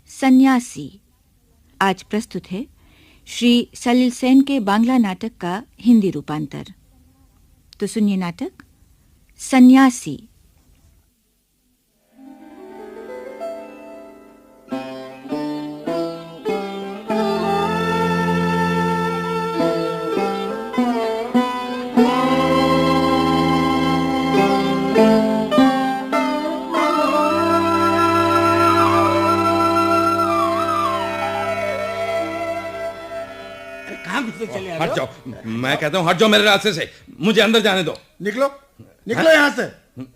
सन्यासी। आज प्रस्तुत है श्री सलिल सेन के बांग्ला नाटक का हिंदी रूपांतर। तो सुनिए नाटक सन्यासी। हट जाओ, मैं कहता हूँ हट जाओ मेरे रास्ते से, मुझे अंदर जाने दो। निकलो निकलो यहाँ से,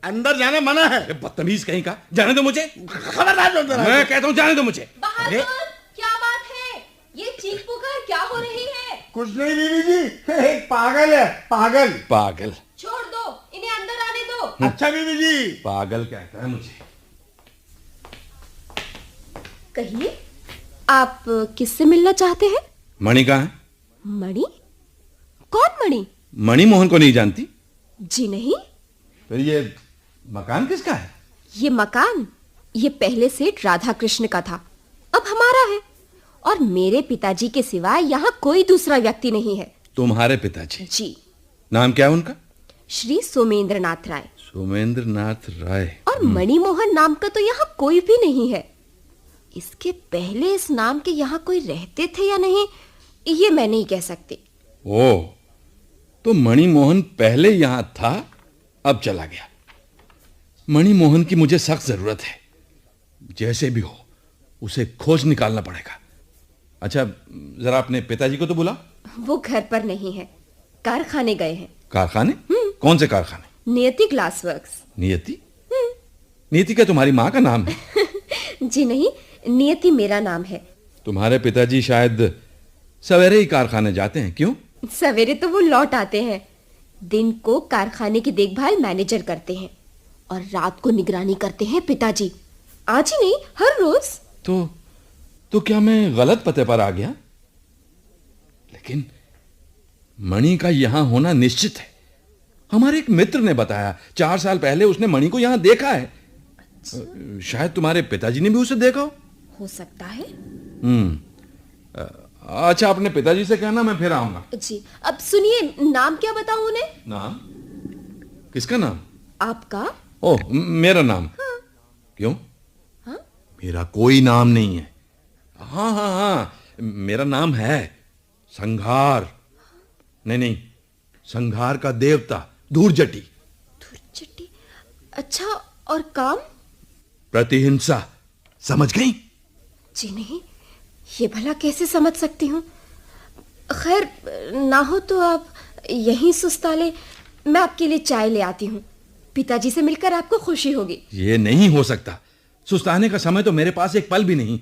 अंदर जाना मना है। बदतमीज कहीं का, जाने दो मुझे। खबरदार जो अंदर मैं कहता हूँ जाने दो मुझे। बहादुर, क्या बात है? ये चीख पुकार क्या हो रही है? कुछ नहीं बीवी जी, एक पागल है, पागल। पागल? छोड़ दो, इन्हें अंदर आने दो। अच्छा बीवी जी। पागल कहता है मुझे। कहिए, आप किससे मिलना चाहते हैं? मणि कहाँ है? मणि? कौन मणि? मणि मोहन को नहीं जानती? जी नहीं। फिर ये मकान किसका है? ये मकान ये पहले सेठ राधा कृष्ण का था, अब हमारा है। और मेरे पिताजी के सिवाय यहाँ कोई दूसरा व्यक्ति नहीं है। तुम्हारे पिताजी? जी। नाम क्या है उनका? श्री सोमेंद्र नाथ राय। सोमेंद्र नाथ राय। और मणि मोहन नाम का तो यहाँ कोई भी नहीं है। इसके पहले इस नाम के यहाँ कोई रहते थे या नहीं, ये मैं नहीं कह सकती। ओ, तो मणि मोहन पहले यहाँ था, अब चला गया। मणि मोहन की मुझे सख्त जरूरत है। जैसे भी हो उसे खोज निकालना पड़ेगा। अच्छा, जरा अपने पिताजी को तो बुला। वो घर पर नहीं है, कारखाने गए हैं। कारखाने? कौन से कारखाने? नियति ग्लास वर्क्स। नियति? नियति क्या तुम्हारी माँ का नाम है? जी नहीं, नियति मेरा नाम है। तुम्हारे पिताजी शायद सवेरे ही कारखाने जाते हैं, क्यों? सवेरे तो वो लौट आते हैं। दिन को कारखाने की देखभाल मैनेजर करते हैं और रात को निगरानी करते हैं पिताजी। आज ही नहीं, हर रोज। तो क्या मैं गलत पते पर आ गया? लेकिन मणि का यहां होना निश्चित है। हमारे एक मित्र ने बताया 4 साल पहले उसने मणि को यहां देखा है। शायद तुम्हारे पिताजी ने भी उसे देखा हो सकता है। अच्छा, अपने पिताजी से कहना मैं फिर आऊंगा। जी। अब सुनिए, नाम क्या बताऊं उन्हें? नाम? किसका नाम? आपका। ओह, मेरा नाम? हाँ। क्यों? हाँ? मेरा कोई नाम नहीं है। हाँ, मेरा नाम है संघार। नहीं, संघार का देवता धूर्जटी। धूर्जटी? अच्छा, और काम? प्रतिहिंसा। समझ गई? जी नहीं, ये भला कैसे समझ सकती हूँ। खैर, ना हो तो आप यहीं सुस्ताले, मैं आपके लिए चाय ले आती हूँ। पिताजी से मिलकर आपको खुशी होगी। ये नहीं हो सकता। सुस्ताने का समय तो मेरे पास एक पल भी नहीं।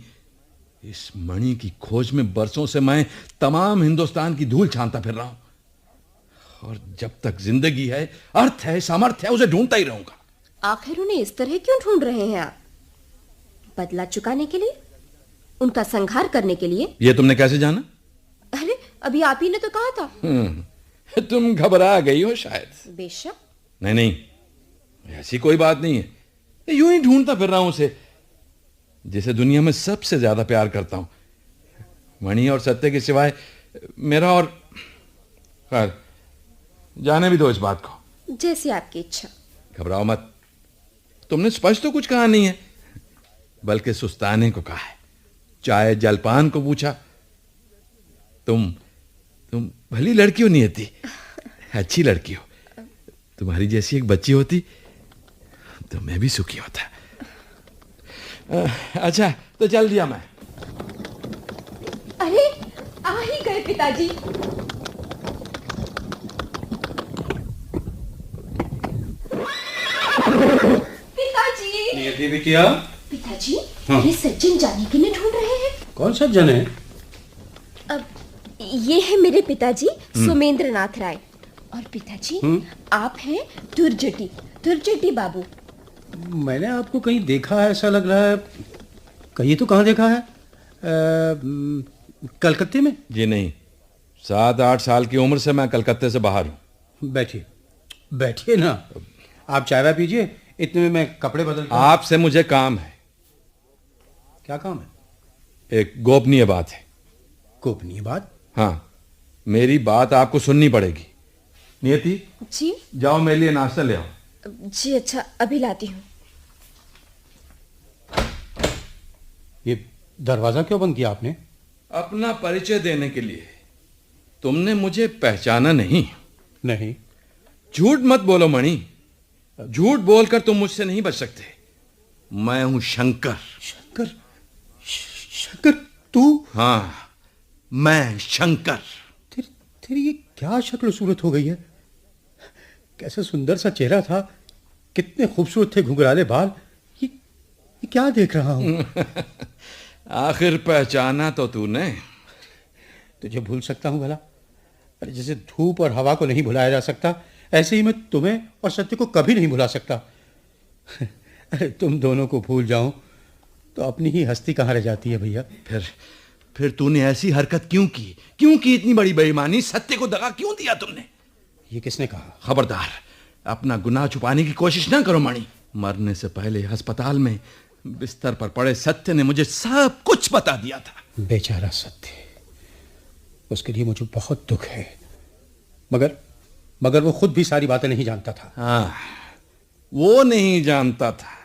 इस मणि की खोज में बरसों से मैं तमाम हिंदुस्तान की धूल छानता फिर रहा हूं, और जब तक जिंदगी है, अर्थ है, सामर्थ्य है, उसे ढूंढता ही रहूंगा। आखिर उन्हें इस तरह क्यों ढूंढ रहे हैं आप? बदला चुकाने के लिए? उनका संहार करने के लिए? ये तुमने कैसे जाना? अरे, अभी आप ही ने तो कहा था। तुम घबरा गई हो शायद। बेशक। नहीं, ऐसी कोई बात नहीं है। यूं ही ढूंढता फिर रहा हूं उसे, जिसे दुनिया में सबसे ज्यादा प्यार करता हूं। मणि और सत्य के सिवाय मेरा और। खैर, जाने भी दो इस बात को। जैसी आपकी इच्छा। घबराओ मत। तुमने स्पष्ट तो कुछ कहा नहीं है, बल्कि सुस्ताने को कहा है, चाय जलपान को पूछा। तुम भली लड़की हो नियति, अच्छी लड़की हो। तुम्हारी जैसी एक बच्ची होती तो मैं भी सुखी होता। अच्छा, तो चल दिया मैं। अरे, आ ही गए पिताजी। पिताजी। नियति भी किया? पिताजी, ये सज्जन जाने के लिए ढूंढ रहे हैं। कौन सज्जन है? अब ये है मेरे पिताजी सोमेंद्र नाथ राय। और पिताजी, आप हैं धूर्जटी बाबू। मैंने आपको कहीं देखा है ऐसा लग रहा है। कहीं तो कहाँ देखा है? कलकत्ते में? जी नहीं, 7-8 साल की उम्र से मैं कलकत्ते से बाहर हूं। बैठिए ना, आप चाय पीजिए, इतने में मैं कपड़े बदल। आपसे मुझे काम है। क्या काम है? एक गोपनीय बात है। गोपनीय बात? हाँ, मेरी बात आपको सुननी पड़ेगी। नियति, जी जाओ मेरे लिए नाश्ता ले आओ। जी अच्छा, अभी लाती हूँ। ये दरवाजा क्यों बंद किया आपने? अपना परिचय देने के लिए। तुमने मुझे पहचाना नहीं? नहीं। झूठ मत बोलो मणि, झूठ बोलकर तुम मुझसे नहीं बच सकते। मैं हूं शंकर। शंकर? शंकर तू? हाँ, मैं शंकर। तेरी ये क्या शक्ल सूरत हो गई है? कैसा सुंदर सा चेहरा था, कितने खूबसूरत थे घुंघराले बाल। ये क्या देख रहा हूं? आखिर पहचाना तो तूने। तुझे भूल सकता हूं भला? अरे जैसे धूप और हवा को नहीं भुलाया जा सकता, ऐसे ही मैं तुम्हें और सत्य को कभी नहीं भुला सकता। अरे तुम दोनों को भूल जाऊं तो अपनी ही हस्ती कहाँ रह जाती है भैया। फिर तूने ऐसी हरकत क्यों की इतनी बड़ी बेईमानी? सत्य को दगा क्यों दिया तुमने? ये किसने कहा? खबरदार, अपना गुनाह छुपाने की कोशिश ना करो मणि। मरने से पहले अस्पताल में बिस्तर पर पड़े सत्य ने मुझे सब कुछ बता दिया था। बेचारा सत्य, उसके लिए मुझे बहुत दुख है, मगर वो खुद भी सारी बातें नहीं जानता था। हाँ, वो नहीं जानता था,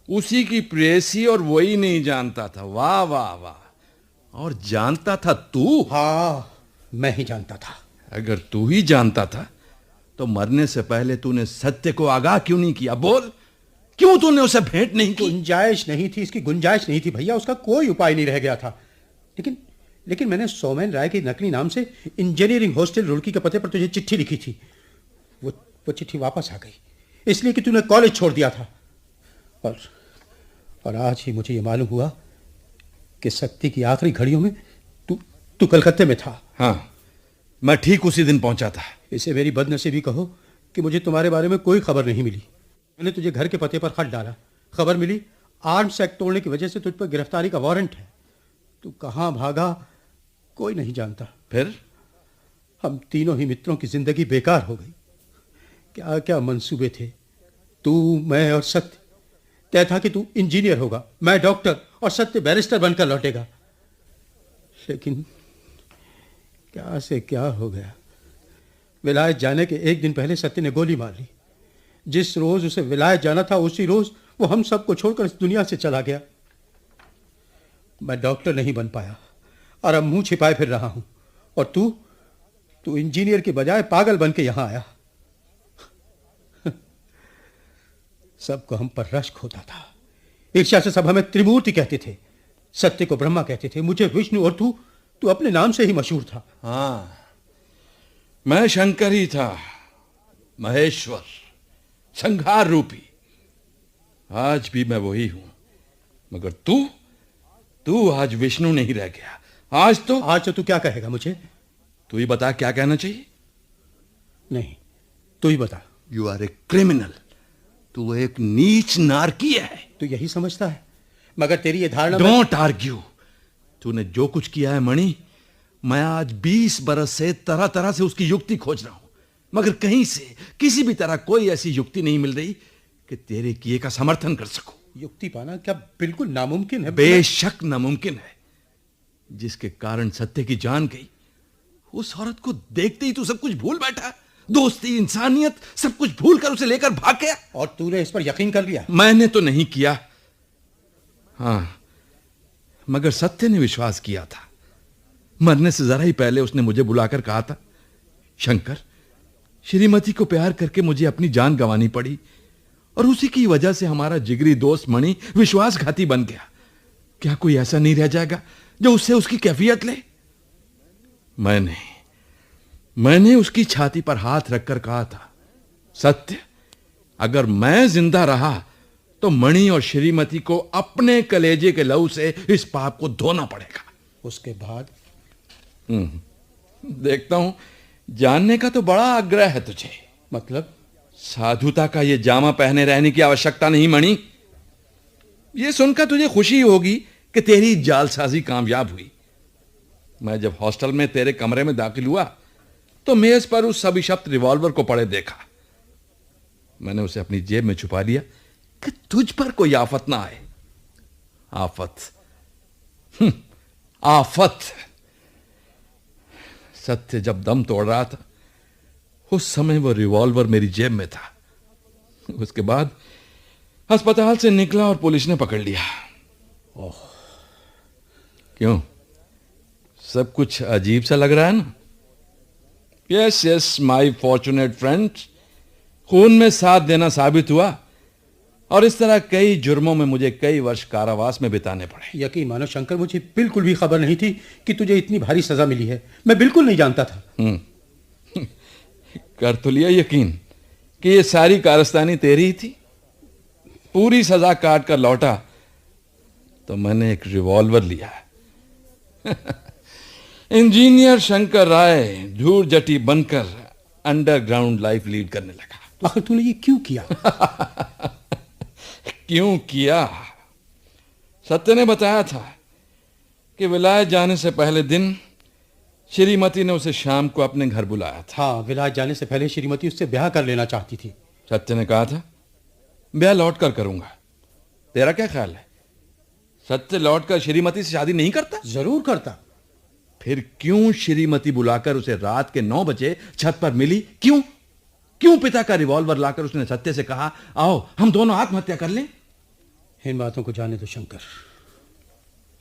उसी की प्रेयसी और वही नहीं जानता था। वाह वाह वाह। और जानता था तू? हाँ, मैं ही जानता था। अगर तू ही जानता था तो मरने से पहले तूने सत्य को आगाह क्यों नहीं किया? बोल, क्यों तूने उसे भेंट नहीं की? गुंजाइश नहीं थी, इसकी गुंजाइश नहीं थी भैया, उसका कोई उपाय नहीं रह गया था। लेकिन मैंने सौमेन राय के नकली नाम से इंजीनियरिंग हॉस्टल रुड़की के पते पर तुझे चिट्ठी लिखी थी। वो चिट्ठी वापस आ गई, इसलिए कि तूने कॉलेज छोड़ दिया था। और आज ही मुझे ये मालूम हुआ कि सत्य की आखिरी घड़ियों में तू कलकत्ते में था। हाँ, मैं ठीक उसी दिन पहुंचा था। इसे मेरी बदनसीबी कहो कि मुझे तुम्हारे बारे में कोई खबर नहीं मिली। मैंने तुझे घर के पते पर खत डाला, खबर मिली आर्म्स एक्ट तोड़ने की वजह से तुझ पर गिरफ्तारी का वारंट है। तू कहाँ भागा कोई नहीं जानता। फिर हम तीनों ही मित्रों की जिंदगी बेकार हो गई। क्या क्या मंसूबे थे, तू, मैं और सत्य। तय था कि तू इंजीनियर होगा, मैं डॉक्टर और सत्य बैरिस्टर बनकर लौटेगा। लेकिन क्या से क्या हो गया। विलायत जाने के एक दिन पहले सत्य ने गोली मार ली। जिस रोज उसे विलायत जाना था उसी रोज वो हम सबको छोड़कर इस दुनिया से चला गया। मैं डॉक्टर नहीं बन पाया और अब मुंह छिपाए फिर रहा हूं। और तू इंजीनियर के बजाय पागल बन के यहां आया। सबको हम पर रश्क होता था, ईर्ष्या से सब हमें त्रिमूर्ति कहते थे, सत्य को ब्रह्मा कहते थे, मुझे विष्णु, और तू अपने नाम से ही मशहूर था। हाँ, मैं शंकर ही था, महेश्वर, संहार रूपी। आज भी मैं वही हूं, मगर तू आज विष्णु नहीं रह गया। आज तो तू क्या कहेगा मुझे? तू ही बता, क्या कहना चाहिए? नहीं, तू ही बता। You are a criminal. तू एक नीच नारकीय है। तू यही समझता है, मगर तेरी ये धारणा। Don't argue. तूने जो कुछ किया है मणि, मैं आज 20 बरस से तरह तरह से उसकी युक्ति खोज रहा हूं, मगर कहीं से किसी भी तरह कोई ऐसी युक्ति नहीं मिल रही कि तेरे किए का समर्थन कर सकूं। युक्ति पाना क्या बिल्कुल नामुमकिन है? बेशक नामुमकिन है। जिसके कारण सत्य की जान गई, उस औरत को देखते ही तू सब कुछ भूल बैठा। दोस्ती, इंसानियत, सब कुछ भूलकर उसे लेकर भाग गया। और तूने इस पर यकीन कर लिया? मैंने तो नहीं किया, हां, मगर सत्य ने विश्वास किया था। मरने से जरा ही पहले उसने मुझे बुलाकर कहा था, शंकर, श्रीमती को प्यार करके मुझे अपनी जान गंवानी पड़ी और उसी की वजह से हमारा जिगरी दोस्त मणि विश्वासघाती बन गया। क्या कोई ऐसा नहीं रह जाएगा जो उससे उसकी कैफियत ले? मैंने उसकी छाती पर हाथ रखकर कहा था, सत्य, अगर मैं जिंदा रहा तो मणि और श्रीमती को अपने कलेजे के लहू से इस पाप को धोना पड़ेगा। उसके बाद? देखता हूं, जानने का तो बड़ा आग्रह है तुझे। मतलब? साधुता का ये जामा पहने रहने की आवश्यकता नहीं मणि। ये सुनकर तुझे खुशी होगी कि तेरी जालसाजी कामयाब हुई। मैं जब हॉस्टल में तेरे कमरे में दाखिल हुआ तो मेज पर उस अभिशप्त रिवॉल्वर को पड़े देखा। मैंने उसे अपनी जेब में छुपा लिया कि तुझ पर कोई आफत ना आए। आफत? आफत। सत्य जब दम तोड़ रहा था उस समय वो रिवॉल्वर मेरी जेब में था। उसके बाद अस्पताल से निकला और पुलिस ने पकड़ लिया। ओह, क्यों, सब कुछ अजीब सा लग रहा है ना? Yes yes my fortunate friend, खून में साथ देना साबित हुआ और इस तरह कई जुर्मों में मुझे कई वर्ष कारावास में बिताने पड़े। यकीन मानो शंकर, मुझे बिल्कुल भी खबर नहीं थी कि तुझे इतनी भारी सजा मिली है। मैं बिल्कुल नहीं जानता था। कर तो लिया यकीन कि ये सारी कारस्तानी तेरी ही थी। पूरी सजा काट कर लौटा तो मैंने एक रिवॉल्वर लिया। इंजीनियर शंकर राय धूल जटी बनकर अंडरग्राउंड लाइफ लीड करने लगा। आखिर तूने ये क्यों किया? क्यों किया? सत्य ने बताया था कि विलायत जाने से पहले दिन श्रीमती ने उसे शाम को अपने घर बुलाया था। हाँ, विलायत जाने से पहले श्रीमती उससे ब्याह कर लेना चाहती थी। सत्य ने कहा था ब्याह लौट कर करूंगा। तेरा क्या ख्याल है, सत्य लौट कर श्रीमती से शादी नहीं करता? जरूर करता। फिर क्यों श्रीमती बुलाकर उसे रात के 9 बजे छत पर मिली? क्यों क्यों पिता का रिवॉल्वर लाकर उसने सत्य से कहा आओ हम दोनों आत्महत्या कर लें? इन बातों को जाने दो शंकर।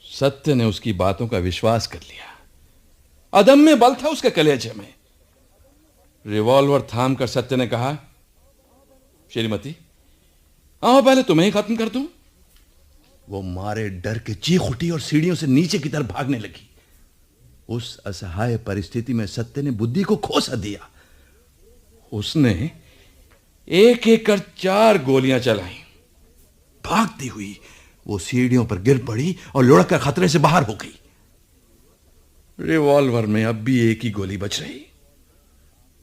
सत्य ने उसकी बातों का विश्वास कर लिया। अदम्य बल था उसके कलेजे में। रिवॉल्वर थाम कर सत्य ने कहा श्रीमती आओ पहले तुम्हें ही खत्म कर दूं। वो मारे डर के चीख उठी और सीढ़ियों से नीचे की तरफ भागने लगी। उस असहाय परिस्थिति में सत्य ने बुद्धि को खो सा दिया। उसने एक एक कर 4 गोलियां चलाई। भागती हुई वो सीढ़ियों पर गिर पड़ी और लुढ़क कर खतरे से बाहर हो गई। रिवॉल्वर में अब भी एक ही गोली बच रही।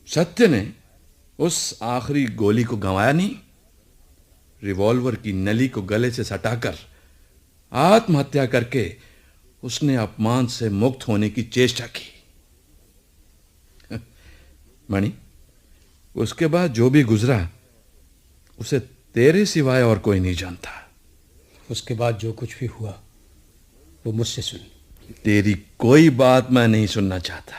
सत्य ने उस आखिरी गोली को गंवाया नहीं। रिवॉल्वर की नली को गले से सटाकर आत्महत्या करके उसने अपमान से मुक्त होने की चेष्टा की। मणि, उसके बाद जो भी गुजरा उसे तेरे सिवाय और कोई नहीं जानता। उसके बाद जो कुछ भी हुआ वो मुझसे सुन। तेरी कोई बात मैं नहीं सुनना चाहता।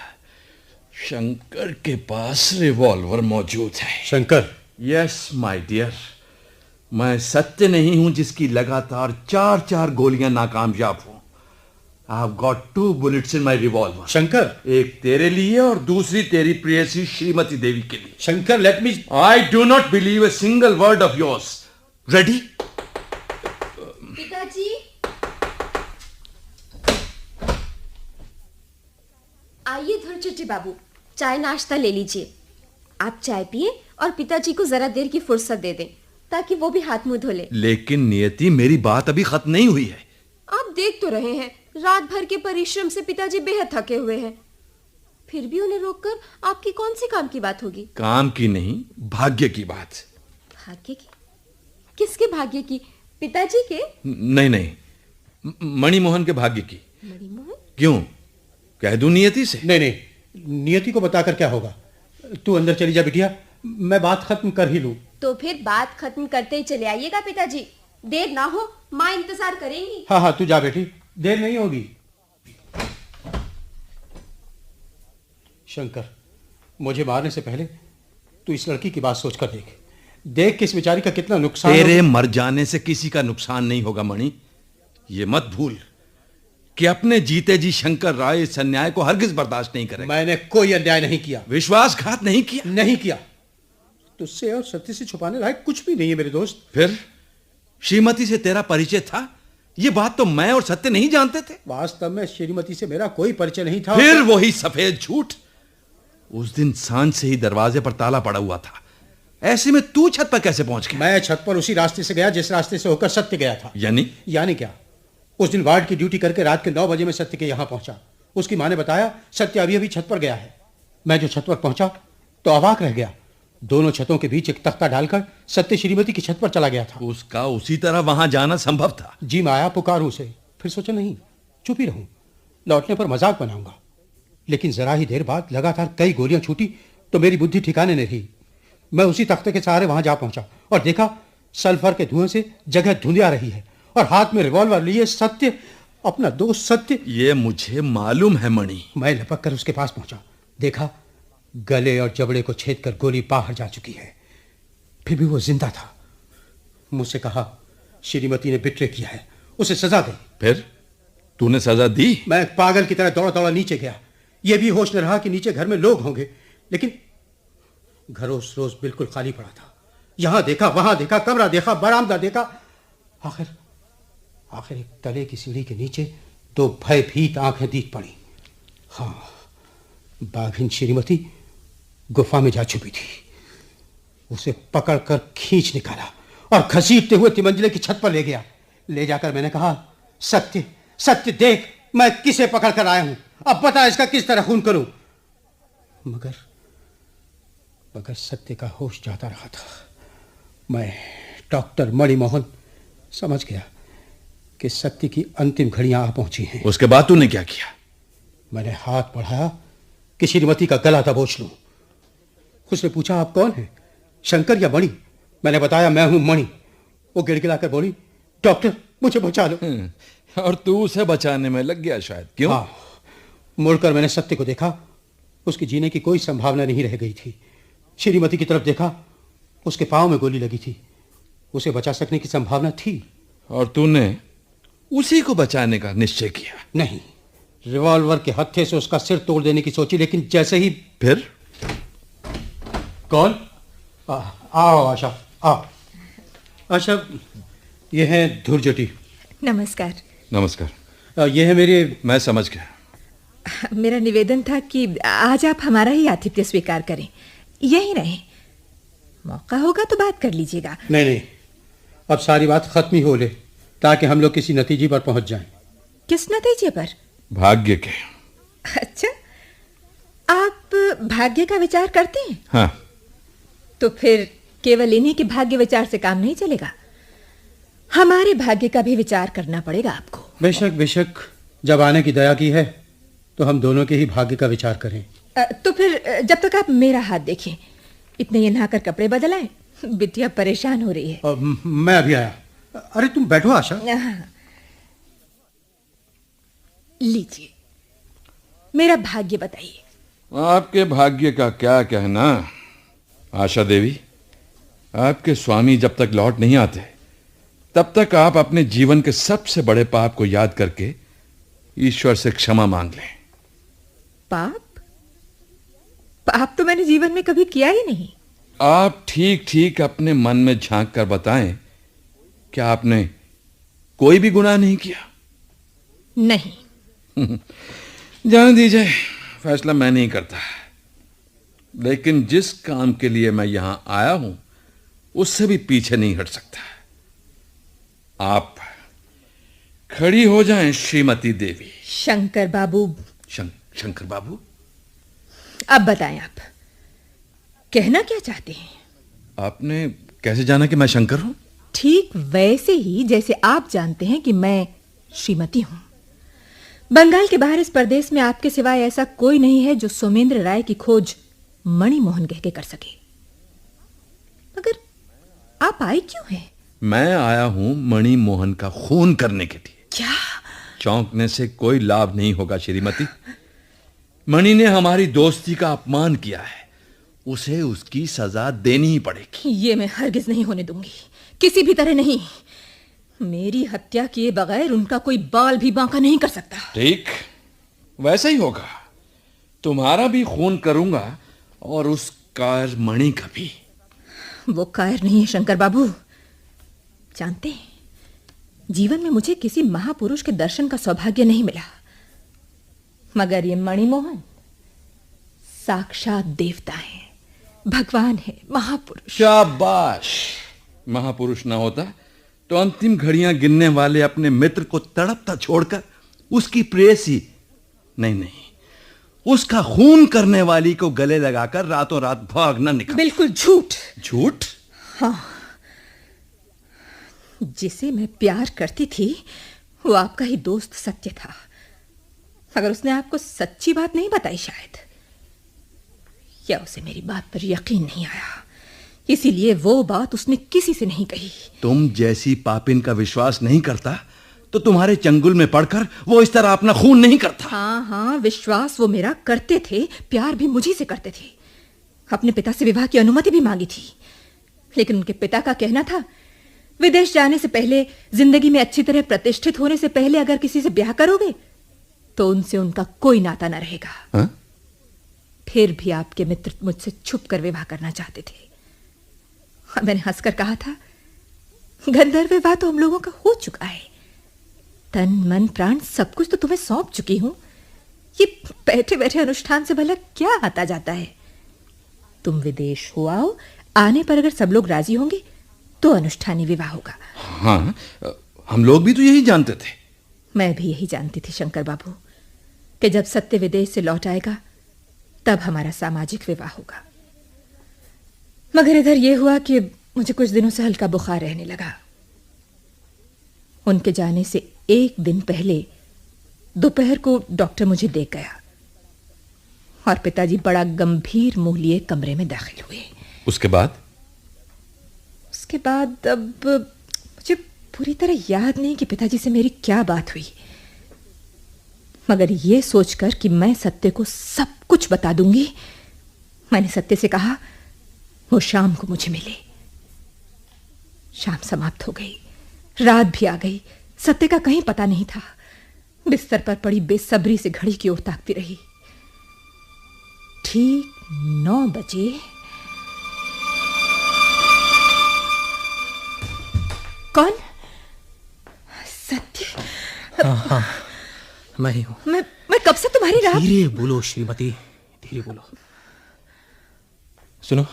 शंकर के पास रिवॉल्वर मौजूद है। शंकर? यस माय डियर, मैं सत्य नहीं हूं जिसकी लगातार 4 गोलियां नाकामयाब हो। I have got 2 bullets in my revolver. Shankar? एक तेरे लिए और दूसरी तेरी प्रियसी श्रीमती देवी के लिए। Shankar, let me. I do not believe a single word of yours. Ready? पिताजी, आइए धुरचुट्टी बाबू, चाय नाश्ता ले लीजिए। आप चाय पिए और पिताजी को जरा देर की फुर्सत दे दें ताकि वो भी हाथ मुंह धो ले। लेकिन नियति, मेरी बात अभी खत्म नहीं हुई है। आप देख तो रहे हैं रात भर के परिश्रम से पिताजी बेहद थके हुए हैं। फिर भी उन्हें रोककर आपकी कौन सी काम की बात होगी? काम की नहीं, भाग्य की बात। भाग्य की? किसके भाग्य की? पिताजी के? नहीं नहीं, मणिमोहन के भाग्य की। मणिमोहन? क्यों, कह दूं नियति से? नहीं नहीं, नियति को बताकर क्या होगा। तू अंदर चली जा बिटिया, मैं बात खत्म कर ही लूं। तो फिर बात खत्म करते ही चले आइएगा पिताजी, देर ना हो, माँ इंतजार करेंगी। हाँ हाँ, तू जा बेटी, देर नहीं होगी। शंकर, मुझे मारने से पहले तू इस लड़की की बात सोचकर देख। देख कि इस बेचारी का कितना नुकसान। तेरे मर जाने से किसी का नुकसान नहीं होगा मणि। ये मत भूल कि अपने जीते जी शंकर राय इस अन्याय को हरगिज बर्दाश्त नहीं करेगा। मैंने कोई अन्याय नहीं किया, विश्वासघात नहीं किया। नहीं किया। तुझसे और सत्य से छुपाने लायक कुछ भी नहीं है मेरे दोस्त। फिर श्रीमती से तेरा परिचय था, ये बात तो मैं और सत्य नहीं जानते थे। वास्तव में श्रीमती से मेरा कोई परिचय नहीं था। फिर वही सफेद झूठ। उस दिन सांझ से ही दरवाजे पर ताला पड़ा हुआ था। ऐसे में तू छत पर कैसे पहुंच गया? मैं छत पर उसी रास्ते से गया जिस रास्ते से होकर सत्य गया था। यानी क्या? उस दिन वार्ड की ड्यूटी करके रात के 9 बजे में सत्य के यहां पहुंचा। उसकी मां ने बताया सत्य अभी अभी छत पर गया है। मैं जो छत पर पहुंचा तो अवाक रह गया। दोनों छतों के बीच एक तख्ता डालकर सत्य श्रीमती की छत पर चला गया था। उसका उसी तरह वहां जाना संभव था। जी मैं आया, पुकारूं उसे, फिर सोचा नहीं, चुप ही रहूं, लौटने पर मजाक बनाऊंगा। लेकिन जरा ही देर बाद लगातार कई गोलियां छूटी तो मेरी बुद्धि ठिकाने नहीं रही। मैं उसी तख्ते के सहारे वहां जा पहुंचा और देखा सल्फर के धुएं से जगह धुंधिया रही है और हाथ में रिवॉल्वर लिए सत्य अपना दोस्त सत्य। ये मुझे मालूम है मणि। मैं लपक कर उसके पास पहुंचा, देखा गले और जबड़े को छेद कर गोली बाहर जा चुकी है, फिर भी वो जिंदा था। मुझसे कहा श्रीमती ने बिट्रे किया है, उसे सजा दे। फिर तूने सजा दी? मैं पागल की तरह दौड़ा दौड़ा नीचे गया, यह भी होश न रहा कि नीचे घर में लोग होंगे, लेकिन घर उस रोज बिल्कुल खाली पड़ा था। यहां देखा, वहां देखा, कमरा देखा, बरामदा देखा, आखिर एक तले की सीढ़ी के नीचे 2 भयभीत आंखें दीख पड़ी। हाँ, बाघिन श्रीमती गुफा में जा छुपी थी। उसे पकड़कर खींच निकाला और घसीटते हुए तिमंजिले की छत पर ले गया। ले जाकर मैंने कहा, सत्य सत्य देख, मैं किसे पकड़ कर आया हूं, अब बता इसका किस तरह खून करूं। मगर सत्य का होश जाता रहा था। मैं डॉक्टर मणिमोहन समझ गया कि सत्य की अंतिम घड़ियां आ पहुंची हैं। उसके बाद तूने क्या किया? मैंने हाथ बढ़ाया कि श्रीमती का गला दबोच लूं। उसने पूछा, आप कौन हैं, शंकर या मणि? मैंने बताया, मैं हूं मणि। वो गिड़गिड़ाकर बोली, डॉक्टर मुझे बचा लो। और तू उसे बचाने में लग गया शायद, क्यों? हाँ, मुड़कर मैंने सत्य को देखा, उसके जीने की कोई संभावना नहीं रह गई थी। श्रीमती की तरफ देखा, उसके पांव में गोली लगी थी, उसे बचा सकने की संभावना थी। और तूने उसी को बचाने का निश्चय किया? नहीं, रिवॉल्वर के हत्थे से उसका सिर तोड़ देने की सोची, लेकिन जैसे ही। फिर? कौन? आओ आशा, आओ। आशा, ये है धुरजटी। नमस्कार। नमस्कार। ये है मेरे। मैं समझ गया। मेरा निवेदन था कि आज आप हमारा ही आतिथ्य स्वीकार करें, यहीं रहें। मौका होगा तो बात कर लीजिएगा। नहीं, अब सारी बात खत्म ही हो ले, ताकि हम लोग किसी नतीजे पर पहुंच जाएं। किस नतीजे पर? भाग्य के। अच्छा, आप भाग्य का विचार करते हैं? हाँ। तो फिर केवल इन्हीं के भाग्य विचार से काम नहीं चलेगा, हमारे भाग्य का भी विचार करना पड़ेगा आपको। बेशक बेशक, जब आने की दया की है तो हम दोनों के ही भाग्य का विचार करें। तो फिर जब तक आप मेरा हाथ देखें, इतने ये नहाकर कपड़े बदल आए, बिटिया परेशान हो रही है। मैं अभी आया। अरे तुम बैठो आशा। लीजिए, मेरा भाग्य बताइए। आपके भाग्य का क्या कहना आशा देवी। आपके स्वामी जब तक लौट नहीं आते तब तक आप अपने जीवन के सबसे बड़े पाप को याद करके ईश्वर से क्षमा मांग लें। पाप? पाप तो मैंने जीवन में कभी किया ही नहीं। आप ठीक ठीक अपने मन में झांक कर बताएं, क्या आपने कोई भी गुनाह नहीं किया? नहीं। जाने दीजिए, फैसला मैं नहीं करता, लेकिन जिस काम के लिए मैं यहां आया हूं उससे भी पीछे नहीं हट सकता। आप खड़ी हो जाएं श्रीमती देवी। शंकर बाबू। शंकर बाबू? अब बताएं, आप कहना क्या चाहते हैं? आपने कैसे जाना कि मैं शंकर हूं? ठीक वैसे ही जैसे आप जानते हैं कि मैं श्रीमती हूं। बंगाल के बाहर इस प्रदेश में आपके सिवाय ऐसा कोई नहीं है जो सोमेंद्र राय की खोज मणिमोहन कह के कर सके। मगर आप आए क्यों हैं? मैं आया हूं मणिमोहन का खून करने के लिए। क्या? चौंकने से कोई लाभ नहीं होगा श्रीमती। मणि ने हमारी दोस्ती का अपमान किया है, उसे उसकी सजा देनी ही पड़ेगी। ये मैं हरगिज नहीं होने दूंगी, किसी भी तरह नहीं। मेरी हत्या किए बगैर उनका कोई बाल भी बांका नहीं कर सकता। ठीक वैसा ही होगा, तुम्हारा भी खून करूंगा और उस कायर मणि का भी। वो कायर नहीं है शंकर बाबू। जानते हैं, जीवन में मुझे किसी महापुरुष के दर्शन का सौभाग्य नहीं मिला, मगर ये मणिमोहन साक्षात देवता है, भगवान है, महापुरुष। शाबाश। महापुरुष ना होता तो अंतिम घड़ियां गिनने वाले अपने मित्र को तड़पता छोड़कर उसकी प्रेयसी नहीं, उसका खून करने वाली को गले लगाकर रातों रात भागना निकल। बिल्कुल झूठ। झूठ? हाँ, जिसे मैं प्यार करती थी वो आपका ही दोस्त सत्य था, मगर उसने आपको सच्ची बात नहीं बताई शायद, या उसे मेरी बात पर यकीन नहीं आया, इसीलिए वो बात उसने किसी से नहीं कही। तुम जैसी पापिन का विश्वास नहीं करता तो तुम्हारे चंगुल में पड़कर वो इस तरह अपना खून नहीं करता। हाँ हाँ, विश्वास वो मेरा करते थे, प्यार भी मुझी से करते थे। अपने पिता से विवाह की अनुमति भी मांगी थी, लेकिन उनके पिता का कहना था विदेश जाने से पहले, जिंदगी में अच्छी तरह प्रतिष्ठित होने से पहले अगर किसी से ब्याह करोगे तो उनसे उनका कोई नाता न रहेगा। हाँ? फिर भी आपके मित्र मुझसे छुप कर विवाह करना चाहते थे। मैंने हंसकर कहा था, गंधर्व विवाह तो हम लोगों का हो चुका है। तन मन प्राण सब कुछ तो तुम्हें सौंप चुकी हूं। ये बैठे बैठे अनुष्ठान से भला क्या आता जाता है? तुम विदेश हो आओ, आने पर अगर सब लोग राजी होंगे तो अनुष्ठानी विवाह होगा। हाँ, हम लोग भी तो यही जानते थे। मैं भी यही जानती थी शंकर बाबू, कि जब सत्य विदेश से लौट आएगा तब हमारा सामाजिक विवाह होगा। मगर इधर यह हुआ कि मुझे कुछ दिनों से हल्का बुखार रहने लगा। उनके जाने से एक दिन पहले दोपहर को डॉक्टर मुझे देख गया और पिताजी बड़ा गंभीर मुंह लिए कमरे में दाखिल हुए। उसके बाद अब मुझे पूरी तरह याद नहीं कि पिताजी से मेरी क्या बात हुई, मगर यह सोचकर कि मैं सत्य को सब कुछ बता दूंगी, मैंने सत्य से कहा वो शाम को मुझे मिले। शाम समाप्त हो गई, रात भी आ गई, सत्य का कहीं पता नहीं था। बिस्तर पर पड़ी बेसब्री से घड़ी की ओर ताकती रही। ठीक 9 बजे कौन? सत्य? हाँ हाँ, मैं ही हूँ। मैं कब से तुम्हारी राह। धीरे बोलो श्रीमती, धीरे बोलो। सुनो,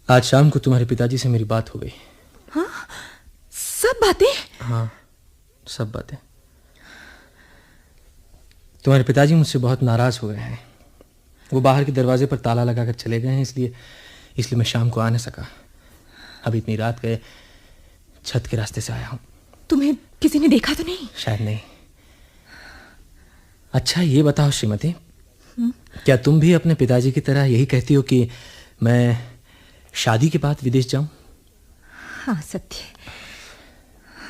आज शाम को तुम्हारे पिताजी से मेरी बात हो गई। हाँ, सब बातें? हाँ, सब बातें। तुम्हारे पिताजी मुझसे बहुत नाराज हो गए हैं। वो बाहर के दरवाजे पर ताला लगाकर चले गए हैं, इसलिए मैं शाम को आ नहीं सका। अभी इतनी रात गए, छत के रास्ते से आया हूं। तुम्हें किसी ने देखा तो नहीं? शायद नहीं। अच्छा ये बताओ श्रीमती, क्या तुम भी अपने पिताजी की तरह यही कहती हो कि मैं शादी के बाद विदेश जाऊं? हाँ सत्य,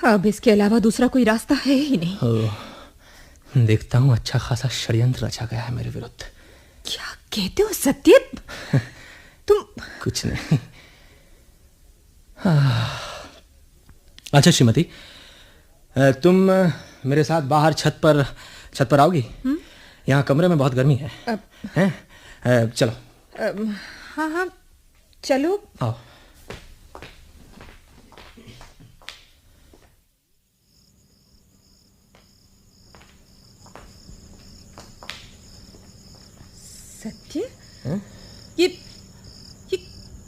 अब इसके अलावा दूसरा कोई रास्ता है ही नहीं। देखता हूं अच्छा खासा षड्यंत्र रचा गया है मेरे विरुद्ध। क्या कहते हो सत्य? तुम कुछ नहीं। अच्छा श्रीमती, तुम मेरे साथ बाहर छत पर आओगी? यहाँ कमरे में बहुत गर्मी है। हैं? चलो। हाँ हाँ चलो। आओ। सत्य, ये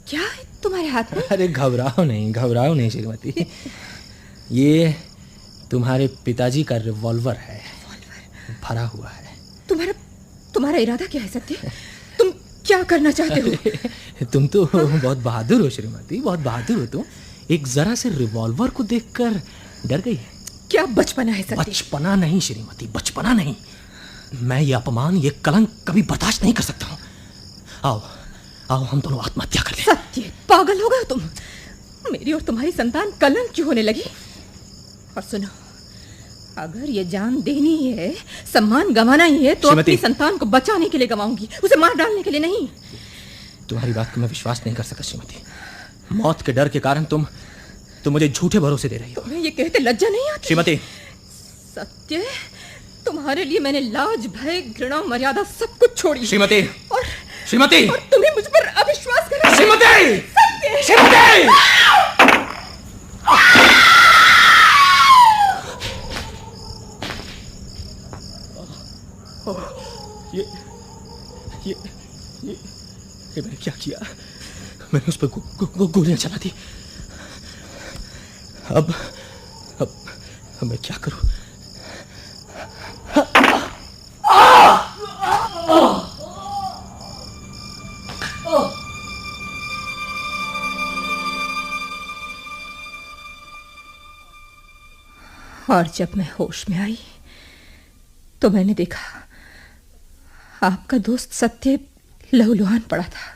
क्या है तुम्हारे हाथ में? अरे घबराओ नहीं श्रीमती। ये तुम्हारे पिताजी का रिवॉल्वर है, भरा हुआ है। तुम्हारा इरादा क्या है सत्य? तुम क्या करना चाहते हो? तुम तो बहुत बहादुर हो श्रीमती, बहुत बहादुर हो तुम। एक जरा से रिवॉल्वर को देखकर डर गई है। क्या बचपना है सत्य? बचपना नहीं श्रीमती, बचपना नहीं। मैं ये अपमान, ये कलंक कभी बर्दाश्त नहीं कर सकता हूँ। आओ हम दोनों आत्महत्या कर लें। सत्य, पागल हो गए तुम? मेरी और तुम्हारी संतान कलंक क्यों होने लगी? और सुनो, अगर ये जान देनी है, सम्मान गंवाना ही है, तो अपनी संतान को बचाने के लिए गंवाऊंगी, उसे मार डालने के लिए नहीं। तुम्हारी बात को मैं विश्वास नहीं कर सकता श्रीमती। मौत के डर के कारण तुम मुझे झूठे भरोसे दे रही हो। तुम्हें ये कहते लज्जा नहीं आती? श्रीमती, सत्य, तुम्हारे लिए मैंने लाज, भय, घृणा, मर्यादा सब कुछ छोड़ी। श्रीमती, और तुम्हें मुझ पर अविश्वास करना। श्रीमती, सत्य, श्रीमती! ये मैंने क्या किया? मैंने उस पर गोलियां चला दी। अब मैं क्या करूं? और जब मैं होश में आई तो मैंने देखा आपका दोस्त सत्य लहूलुहान पड़ा था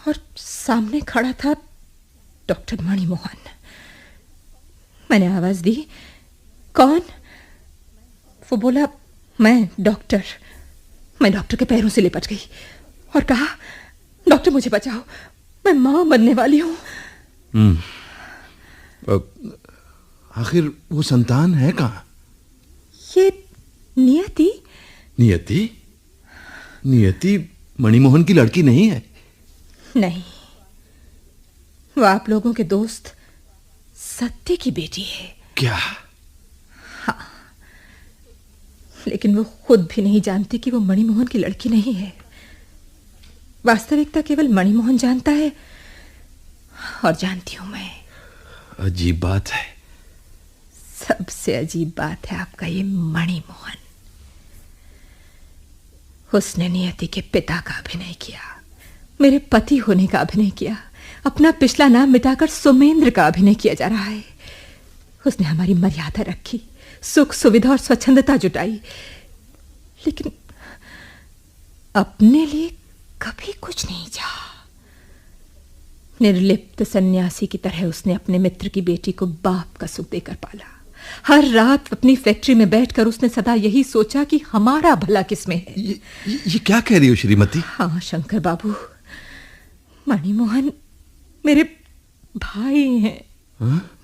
और सामने खड़ा था डॉक्टर मणिमोहन। मैंने आवाज दी, कौन? वो बोला, मैं डॉक्टर के पैरों से लिपट गई और कहा, डॉक्टर मुझे बचाओ, मैं मां बनने वाली हूं। आखिर वो संतान है कहां? ये नियति। नियति मणिमोहन की लड़की नहीं है? नहीं, वो आप लोगों के दोस्त सत्य की बेटी है। क्या? हाँ, लेकिन वो खुद भी नहीं जानती कि वो मणिमोहन की लड़की नहीं है। वास्तविकता केवल मणिमोहन जानता है और जानती हूं मैं। अजीब बात है। सबसे अजीब बात है आपका ये मणिमोहन। उसने नियति के पिता का अभिनय किया, मेरे पति होने का अभिनय किया, अपना पिछला नाम मिटाकर सुमेंद्र का अभिनय किया जा रहा है। उसने हमारी मर्यादा रखी, सुख सुविधा और स्वच्छंदता जुटाई, लेकिन अपने लिए कभी कुछ नहीं चाहा। निर्लिप्त सन्यासी की तरह उसने अपने मित्र की बेटी को बाप का सुख देकर पाला। हर रात अपनी फैक्ट्री में बैठकर उसने सदा यही सोचा कि हमारा भला किसमें है। ये क्या कह रही हो श्रीमती? हाँ शंकर बाबू, मणिमोहन मेरे भाई हैं,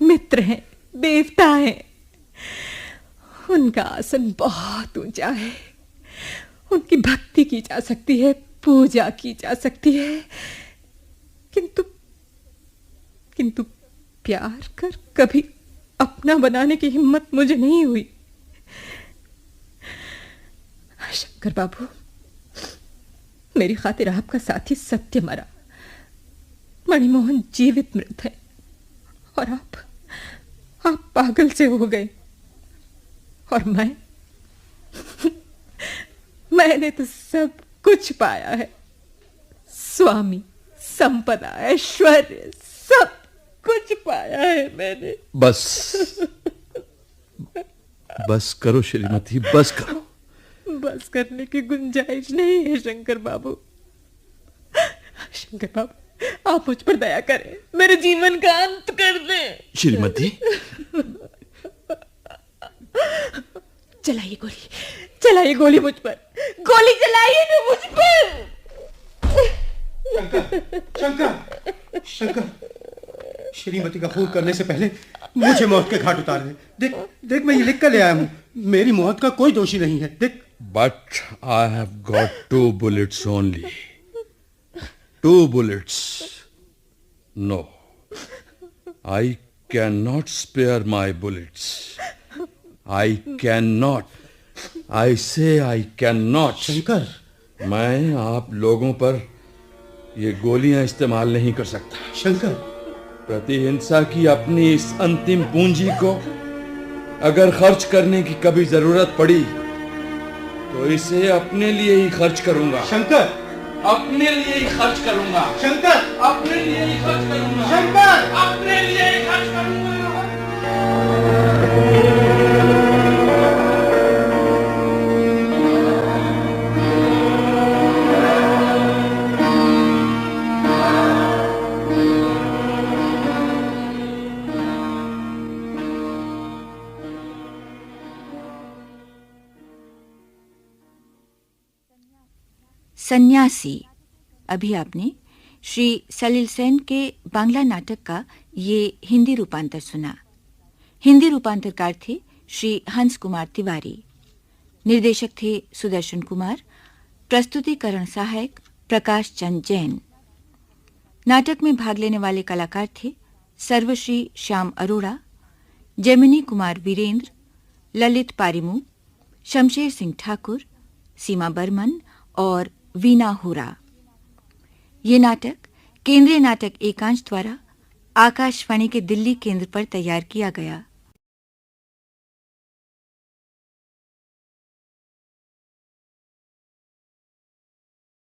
मित्र हैं, देवता हैं। उनका आसन बहुत ऊंचा है, उनकी भक्ति की जा सकती है, पूजा की जा सकती है, किंतु प्यार कर कभी अपना बनाने की हिम्मत मुझे नहीं हुई। शंकर बाबू, मेरी खातिर आपका साथी सत्य मरा, मणिमोहन जीवित मृत है और आप पागल से हो गए। और मैंने तो सब कुछ पाया है, स्वामी, संपदा, ऐश्वर्य, सब कुछ पाया है मैंने। बस करो श्रीमती, बस करो। बस करने की गुंजाइश नहीं है शंकर बाबू। शंकर बाबू, आप मुझ पर दया करें, मेरे जीवन का अंत कर दें। श्रीमती, चलाइए गोली मुझ पर, गोली चलाइए ना मुझ पर। शंकर, श्रीमती का खून करने से पहले मुझे मौत के घाट उतार दे। देख मैं ये लिख कर ले आया हूं, मेरी मौत का कोई दोषी नहीं है। देख। But I have got 2 bullets only. 2 bullets. No, I cannot spare my bullets. I cannot. I say I cannot. Shankar, मैं आप लोगों पर ये गोलियां इस्तेमाल नहीं कर सकता। शंकर, प्रतिहिंसा की अपनी इस अंतिम पूंजी को अगर खर्च करने की कभी जरूरत पड़ी तो इसे अपने लिए ही खर्च करूंगा। शंकर, अपने लिए ही खर्च करूंगा। शंकर, अपने लिए ही खर्च करूंगा। शंकर, अपने लिए ही खर्च करूंगा। सन्यासी। अभी आपने श्री सलिल सेन के बांग्ला नाटक का ये हिंदी रूपांतर सुना। हिंदी रूपांतरकार थे श्री हंस कुमार तिवारी, निर्देशक थे सुदर्शन कुमार, प्रस्तुतिकरण सहायक प्रकाश चंद जैन। नाटक में भाग लेने वाले कलाकार थे सर्वश्री श्याम अरोड़ा, जैमिनी कुमार वीरेंद्र, ललित पारिमू, शमशेर सिंह ठाकुर, सीमा बर्मन और वीना होरा। ये नाटक केंद्रीय नाटक एकांश द्वारा आकाशवाणी के दिल्ली केंद्र पर तैयार किया गया।